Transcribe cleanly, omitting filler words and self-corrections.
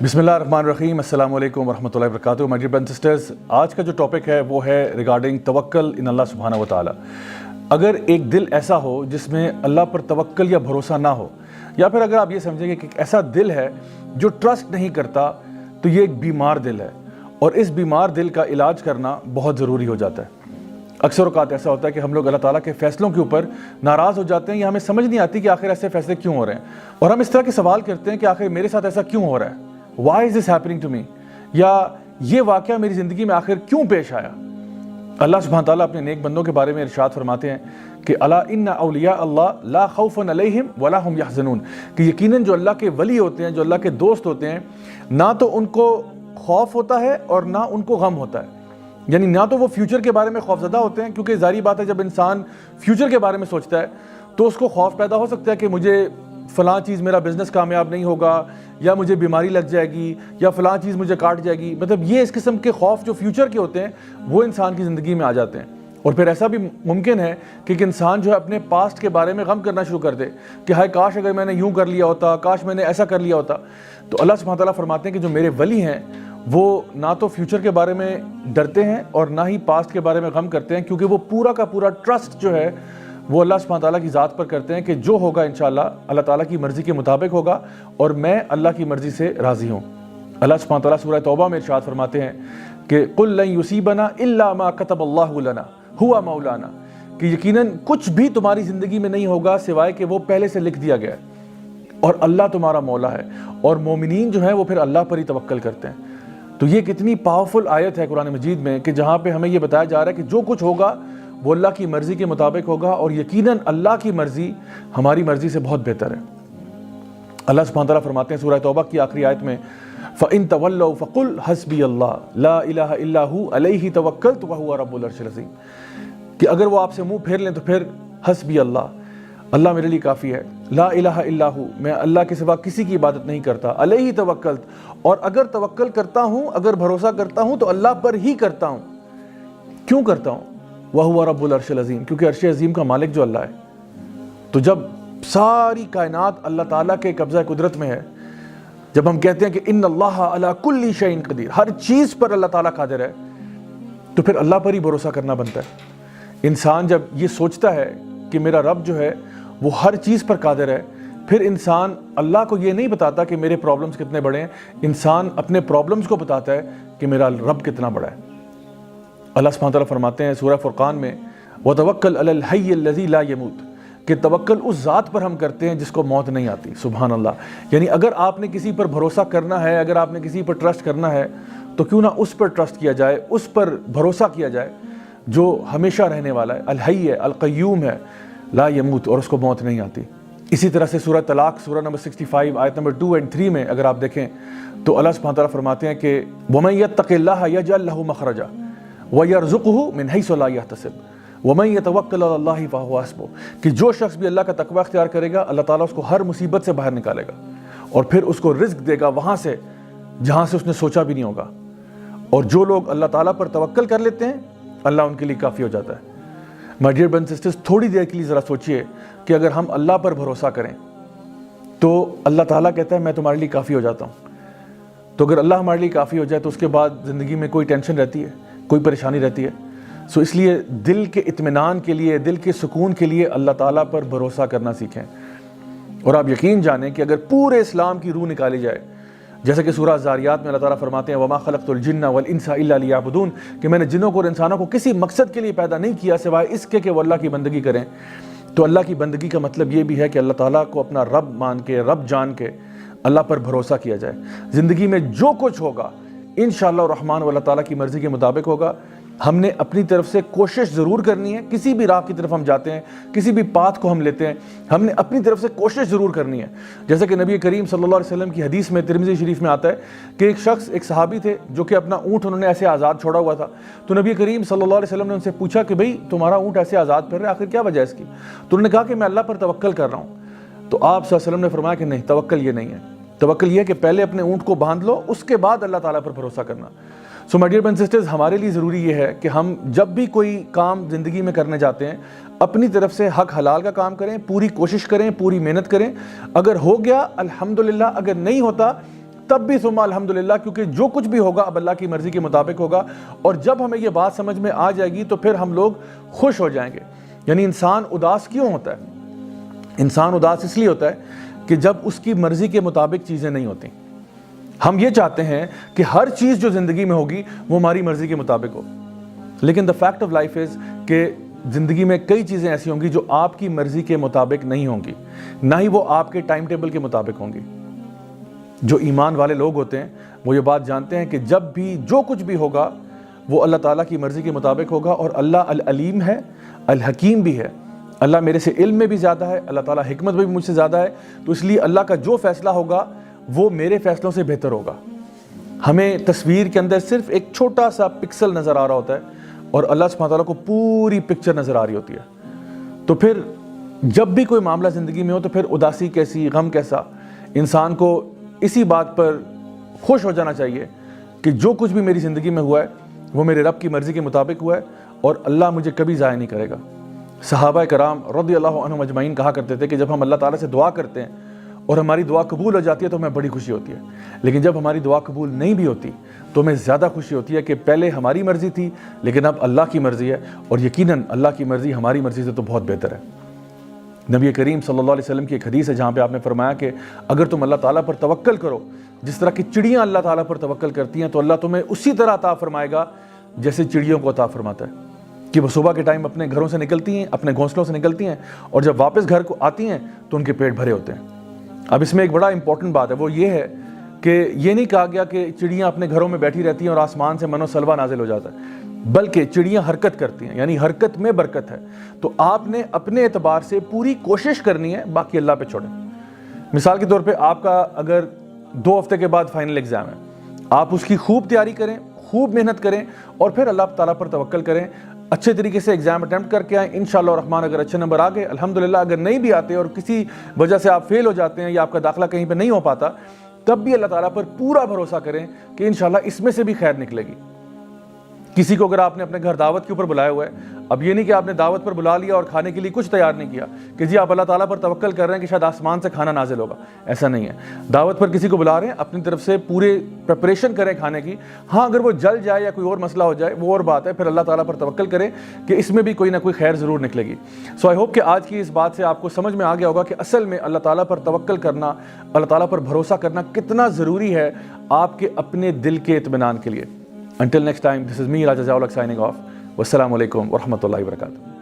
بسم اللہ الرحمن الرحیم، السلام علیکم ورحمۃ اللہ وبرکاتہ۔ مائی ڈیئر برادرز اینڈ سسٹرز، آج کا جو ٹاپک ہے وہ ہے ریگارڈنگ توکل ان اللہ سبحانہ و تعالیٰ۔ اگر ایک دل ایسا ہو جس میں اللہ پر توکل یا بھروسہ نہ ہو، یا پھر اگر آپ یہ سمجھیں گے کہ ایک ایسا دل ہے جو ٹرسٹ نہیں کرتا، تو یہ ایک بیمار دل ہے، اور اس بیمار دل کا علاج کرنا بہت ضروری ہو جاتا ہے۔ اکثر اوقات ایسا ہوتا ہے کہ ہم لوگ اللہ تعالیٰ کے فیصلوں کے اوپر ناراض ہو جاتے ہیں، یا ہمیں سمجھ نہیں آتی کہ آخر ایسے فیصلے کیوں ہو رہے ہیں، اور ہم اس طرح کے سوال کرتے ہیں کہ آخر میرے ساتھ ایسا کیوں ہو رہا ہے، why is this happening to me، یا یہ واقعہ میری زندگی میں آخر کیوں پیش آیا۔ اللہ سبحانہ تعالیٰ اپنے نیک بندوں کے بارے میں ارشاد فرماتے ہیں کہ الا ان اولیاء اللہ لا خوف علیہم ولا هم یحزنون، کہ یقیناً جو اللہ کے ولی ہوتے ہیں، جو اللہ کے دوست ہوتے ہیں، نہ تو ان کو خوف ہوتا ہے اور نہ ان کو غم ہوتا ہے، یعنی نہ تو وہ فیوچر کے بارے میں خوفزدہ ہوتے ہیں، کیونکہ ظاہری بات ہے جب انسان فیوچر کے بارے میں سوچتا ہے تو اس کو خوف پیدا ہو سکتا ہے کہ مجھے فلاں چیز، میرا بزنس کامیاب نہیں ہوگا، یا مجھے بیماری لگ جائے گی، یا فلاں چیز مجھے کاٹ جائے گی۔ مطلب یہ اس قسم کے خوف جو فیوچر کے ہوتے ہیں وہ انسان کی زندگی میں آ جاتے ہیں، اور پھر ایسا بھی ممکن ہے کہ ایک انسان جو ہے اپنے پاسٹ کے بارے میں غم کرنا شروع کر دے کہ ہائے کاش اگر میں نے یوں کر لیا ہوتا، کاش میں نے ایسا کر لیا ہوتا۔ تو اللہ سبحانہ تعالیٰ فرماتے ہیں کہ جو میرے ولی ہیں وہ نہ تو فیوچر کے بارے میں ڈرتے ہیں اور نہ ہی پاسٹ کے بارے میں غم کرتے ہیں، کیونکہ وہ پورا کا پورا ٹرسٹ جو ہے وہ اللہ سبحانہ تعالیٰ کی ذات پر کرتے ہیں کہ جو ہوگا انشاءاللہ اللہ تعالیٰ کی مرضی کے مطابق ہوگا، اور میں اللہ کی مرضی سے راضی ہوں۔ اللہ سبحانہ تعالیٰ سورہ توبہ میں ارشاد فرماتے ہیں کہ قُل لَن يُصِيبَنَا إِلَّا مَا كَتَبَ اللَّهُ لَنَا هُوَ مَوْلَانَا، کہ یقیناً کچھ بھی تمہاری زندگی میں نہیں ہوگا سوائے کہ وہ پہلے سے لکھ دیا گیا ہے، اور اللہ تمہارا مولا ہے، اور مومنین جو ہیں وہ پھر اللہ پر ہی توکل کرتے ہیں۔ تو یہ کتنی پاورفل آیت ہے قرآن مجید میں کہ جہاں پہ ہمیں یہ بتایا جا رہا ہے کہ جو کچھ ہوگا وہ اللہ کی مرضی کے مطابق ہوگا، اور یقیناً اللہ کی مرضی ہماری مرضی سے بہت بہتر ہے۔ اللہ سبحانہ تعالیٰ فرماتے ہیں سورہ توبہ کی آخری آیت میں فَإِن تَوَلَّوْا فَقُلْ حَسْبِيَ اللَّهُ لَا إِلَهَ إِلَّا هُوَ عَلَيْهِ تَوَكَّلْتُ وَهُوَ رَبُّ الْعَرْشِ الْعَظِيمِ، کہ اگر وہ آپ سے منہ پھیر لیں تو پھر حسبی اللہ، اللہ میرے لیے کافی ہے، لا الہ الا ہو، میں اللہ کے سوا کسی کی عبادت نہیں کرتا، علیہ توکلت، اور اگر توکل کرتا ہوں، اگر بھروسہ کرتا ہوں تو اللہ پر ہی کرتا ہوں۔ کیوں کرتا ہوں؟ وَهُوَ رَبُّ الْعَرْشِ الْعَظِيمِ، کیونکہ عرش عظیم کا مالک جو اللہ ہے۔ تو جب ساری کائنات اللہ تعالیٰ کے قبضہ قدرت میں ہے، جب ہم کہتے ہیں کہ ان اللہ علی کل شیء قدیر، ہر چیز پر اللہ تعالیٰ قادر ہے، تو پھر اللہ پر ہی بھروسہ کرنا بنتا ہے۔ انسان جب یہ سوچتا ہے کہ میرا رب جو ہے وہ ہر چیز پر قادر ہے، پھر انسان اللہ کو یہ نہیں بتاتا کہ میرے پرابلمز کتنے بڑے ہیں، انسان اپنے پرابلمز کو بتاتا ہے کہ میرا رب کتنا بڑا ہے۔ اللہ سبحانہ تعالیٰ فرماتے ہیں سورہ فرقان میں وَتَوَكَّلْ عَلَى الْحَيِّ الَّذِي لَا يَمُوتُ، کہ توکل اس ذات پر ہم کرتے ہیں جس کو موت نہیں آتی۔ سبحان اللہ، یعنی اگر آپ نے کسی پر بھروسہ کرنا ہے، اگر آپ نے کسی پر ٹرسٹ کرنا ہے، تو کیوں نہ اس پر ٹرسٹ کیا جائے، اس پر بھروسہ کیا جائے جو ہمیشہ رہنے والا ہے، الحی ہے، القیوم ہے، لا یموت، اور اس کو موت نہیں آتی۔ اسی طرح سے سورہ طلاق سورہ نمبر 65 آیت نمبر 2 اور 3 میں اگر آپ دیکھیں تو اللہ سبحانہ تعالیٰ فرماتے ہیں کہ وَمَن يَتَّقِ اللَّهَ يَجْعَل لَهُ مَخْرَجًا وَيَرْزُقْهُ مِنْ حَيْثُ لَا يَحْتَسِبُ وَمَن يَتَوَكَّلْ عَلَى اللَّهِ فَهُوَ حَسْبُهُ، کہ جو شخص بھی اللہ کا تقوی اختیار کرے گا، اللہ تعالیٰ اس کو ہر مصیبت سے باہر نکالے گا، اور پھر اس کو رزق دے گا وہاں سے جہاں سے اس نے سوچا بھی نہیں ہوگا۔ اور جو لوگ اللہ تعالیٰ پر توکل کر لیتے ہیں، اللہ ان کے لیے کافی ہو جاتا ہے۔ مائی ڈیئر برادرز اینڈ سسٹرز، تھوڑی دیر کے لیے ذرا سوچئے کہ اگر ہم اللہ پر بھروسہ کریں تو اللہ تعالیٰ کہتا ہے میں تمہارے لیے کافی ہو جاتا ہوں۔ تو اگر اللہ ہمارے لیے کافی ہو جائے تو اس کے بعد زندگی میں کوئی ٹینشن رہتی ہے، کوئی پریشانی رہتی ہے؟ سو اس لیے دل کے اطمینان کے لیے، دل کے سکون کے لیے اللہ تعالیٰ پر بھروسہ کرنا سیکھیں۔ اور آپ یقین جانیں کہ اگر پورے اسلام کی روح نکالی جائے، جیسا کہ سورہ زاریات میں اللہ تعالیٰ فرماتے ہیں وَمَا خَلَقْتُ الْجِنَّ وَالْإِنسَ إِلَّا لِيَعْبُدُونَ، کہ میں نے جنوں کو اور انسانوں کو کسی مقصد کے لیے پیدا نہیں کیا سوائے اس کے کہ وہ اللہ کی بندگی کریں۔ تو اللہ کی بندگی کا مطلب یہ بھی ہے کہ اللہ تعالیٰ کو اپنا رب مان کے، رب جان کے اللہ پر بھروسہ کیا جائے۔ زندگی میں جو کچھ ہوگا انشاءاللہ الرحمن وہ اللہ تعالیٰ کی مرضی کے مطابق ہوگا۔ ہم نے اپنی طرف سے کوشش ضرور کرنی ہے، کسی بھی راہ کی طرف ہم جاتے ہیں، کسی بھی پاتھ کو ہم لیتے ہیں، ہم نے اپنی طرف سے کوشش ضرور کرنی ہے۔ جیسا کہ نبی کریم صلی اللہ علیہ وسلم کی حدیث میں ترمذی شریف میں آتا ہے کہ ایک شخص، ایک صحابی تھے جو کہ اپنا اونٹ انہوں نے ایسے آزاد چھوڑا ہوا تھا، تو نبی کریم صلی اللہ علیہ وسلم نے ان سے پوچھا کہ بھئی تمہارا اونٹ ایسے آزاد پھر رہا ہے، آخر کیا وجہ ہے اس کی؟ تو انہوں نے کہا کہ میں اللہ پر توکل کر رہا ہوں۔ تو آپ صلی اللہ علیہ وسلم نے فرمایا کہ نہیں، توکل یہ نہیں ہے، توکل یہ ہے کہ پہلے اپنے اونٹ کو باندھ لو، اس کے بعد اللہ تعالیٰ پر بھروسہ کرنا۔ So my dear brothers and sisters, ہمارے لیے ضروری یہ ہے کہ ہم جب بھی کوئی کام زندگی میں کرنے جاتے ہیں اپنی طرف سے حق حلال کا کام کریں، پوری کوشش کریں، پوری محنت کریں۔ اگر ہو گیا الحمدللہ، اگر نہیں ہوتا تب بھی ثم الحمدللہ، کیونکہ جو کچھ بھی ہوگا اب اللہ کی مرضی کے مطابق ہوگا. اور جب ہمیں یہ بات سمجھ میں آ جائے گی تو پھر ہم لوگ خوش ہو جائیں گے. یعنی انسان اداس کیوں ہوتا ہے؟ انسان اداس اس لیے ہوتا ہے کہ جب اس کی مرضی کے مطابق چیزیں نہیں ہوتی. ہم یہ چاہتے ہیں کہ ہر چیز جو زندگی میں ہوگی وہ ہماری مرضی کے مطابق ہو، لیکن the fact of life is کہ زندگی میں کئی چیزیں ایسی ہوں گی جو آپ کی مرضی کے مطابق نہیں ہوں گی، نہ ہی وہ آپ کے ٹائم ٹیبل کے مطابق ہوں گی. جو ایمان والے لوگ ہوتے ہیں وہ یہ بات جانتے ہیں کہ جب بھی جو کچھ بھی ہوگا وہ اللہ تعالیٰ کی مرضی کے مطابق ہوگا. اور اللہ العلیم ہے، الحکیم بھی ہے. اللہ میرے سے علم میں بھی زیادہ ہے، اللہ تعالیٰ حکمت میں بھی مجھ سے زیادہ ہے. تو اس لیے اللہ کا جو فیصلہ ہوگا وہ میرے فیصلوں سے بہتر ہوگا. ہمیں تصویر کے اندر صرف ایک چھوٹا سا پکسل نظر آ رہا ہوتا ہے اور اللہ سبحانہ تعالیٰ کو پوری پکچر نظر آ رہی ہوتی ہے. تو پھر جب بھی کوئی معاملہ زندگی میں ہو تو پھر اداسی کیسی، غم کیسا، انسان کو اسی بات پر خوش ہو جانا چاہیے کہ جو کچھ بھی میری زندگی میں ہوا ہے وہ میرے رب کی مرضی کے مطابق ہوا ہے اور اللہ مجھے کبھی ضائع نہیں کرے گا. صحابہ کرام رضی اللہ عنہم اجمعین کہا کرتے تھے کہ جب ہم اللہ تعالیٰ سے دعا کرتے ہیں اور ہماری دعا قبول ہو جاتی ہے تو ہمیں بڑی خوشی ہوتی ہے، لیکن جب ہماری دعا قبول نہیں بھی ہوتی تو ہمیں زیادہ خوشی ہوتی ہے کہ پہلے ہماری مرضی تھی لیکن اب اللہ کی مرضی ہے، اور یقیناً اللہ کی مرضی ہماری مرضی سے تو بہت بہتر ہے. نبی کریم صلی اللہ علیہ وسلم کی ایک حدیث ہے جہاں پہ آپ نے فرمایا کہ اگر تم اللہ تعالیٰ پر توکل کرو جس طرح کی چڑیاں اللہ تعالیٰ پر توکل کرتی ہیں تو اللہ تمہیں اسی طرح عطا فرمائے گا جیسے چڑیوں کو عطا فرماتا ہے. کہ وہ صبح کے ٹائم اپنے گھروں سے نکلتی ہیں، اپنے گھونسلوں سے نکلتی ہیں، اور جب واپس گھر کو آتی ہیں تو ان کے پیٹ بھرے ہوتے ہیں. اب اس میں ایک بڑا امپورٹنٹ بات ہے، وہ یہ ہے کہ یہ نہیں کہا گیا کہ چڑیاں اپنے گھروں میں بیٹھی رہتی ہیں اور آسمان سے من و سلوہ نازل ہو جاتا ہے، بلکہ چڑیاں حرکت کرتی ہیں، یعنی حرکت میں برکت ہے. تو آپ نے اپنے اعتبار سے پوری کوشش کرنی ہے، باقی اللہ پہ چھوڑیں. مثال کے طور پہ آپ کا اگر 2 ہفتے کے بعد فائنل ایگزام ہے، آپ اس کی خوب تیاری کریں، خوب محنت کریں اور پھر اللہ تعالیٰ پر توکل کریں. اچھے طریقے سے ایگزام اٹیمپٹ کر کے آئیں، انشاءاللہ الرحمن اگر اچھے نمبر آ گئے الحمدللہ، اگر نہیں بھی آتے اور کسی وجہ سے آپ فیل ہو جاتے ہیں یا آپ کا داخلہ کہیں پہ نہیں ہو پاتا تب بھی اللہ تعالیٰ پر پورا بھروسہ کریں کہ انشاءاللہ اس میں سے بھی خیر نکلے گی. کسی کو اگر آپ نے اپنے گھر دعوت کے اوپر بلایا ہوا ہے، اب یہ نہیں کہ آپ نے دعوت پر بلا لیا اور کھانے کے لیے کچھ تیار نہیں کیا کہ جی آپ اللہ تعالیٰ پر توکل کر رہے ہیں کہ شاید آسمان سے کھانا نازل ہوگا. ایسا نہیں ہے. دعوت پر کسی کو بلا رہے ہیں، اپنی طرف سے پورے پریپریشن کریں کھانے کی. ہاں اگر وہ جل جائے یا کوئی اور مسئلہ ہو جائے وہ اور بات ہے، پھر اللہ تعالیٰ پر توکل کریں کہ اس میں بھی کوئی نہ کوئی خیر ضرور نکلے گی. سو آئی ہوپ کہ آج کی اس بات سے آپ کو سمجھ میں آ گیا ہوگا کہ اصل میں اللہ تعالیٰ پر توکل کرنا، اللہ تعالیٰ پر بھروسہ کرنا کتنا ضروری ہے آپ کے اپنے دل کے اطمینان کے لیے. Until next time, this is me, Raja Ziaul Haq, signing off. Wassalamu alaikum wa rahmatullahi wa barakatuh.